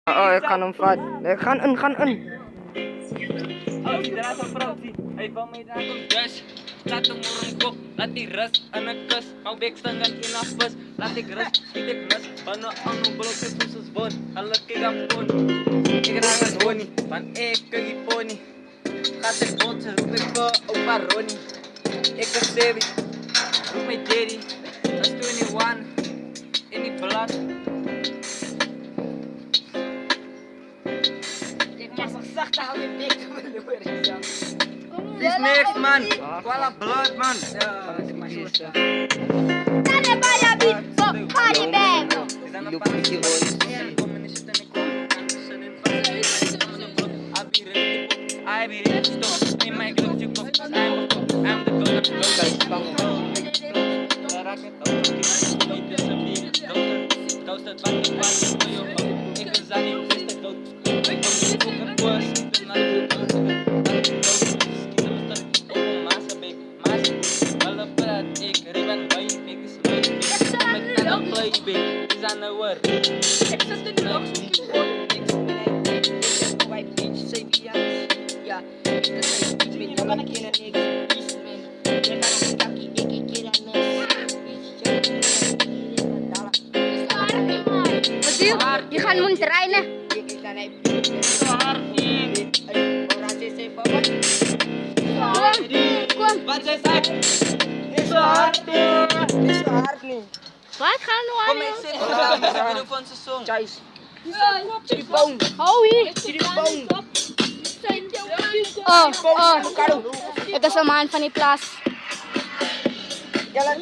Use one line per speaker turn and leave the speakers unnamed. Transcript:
Ik ga hem vat. Ik ga een.
Oh, die draait een vrouw, zie. Hij kwam mee naar de bus. Laat hem morgen kop, laat die rust aan een kus. Hou bek staan dan in een bus. Laat ik rust, schiet ik mis. Wanneer aan een blok is hoe ze woon. Gelukkig aan pony. Ik raak een honey, van ik kun je pony. Gaat ik bot, roep ik voor opa Ronnie. Ik ben Sebi, roep mij Jerry. Dat is 21, in die blad.
Zacht hou je bek te verloren.
Dit is niks man, Kuala blood man.
Dale para beat, party bag.
I be ready to stop. In my gloves you go. I'm the
Je gaat moeten rijden. Kom.
Wat is dat? Is zo hard niet.
Is zo hard niet.
Wat gaan we
Kom
nu
eens
aan?
in de video van zijn song.
Chais. Chiripong.
Hou hier.
Chiripong.
Oh. Ito sa man van die plas.
Jalan.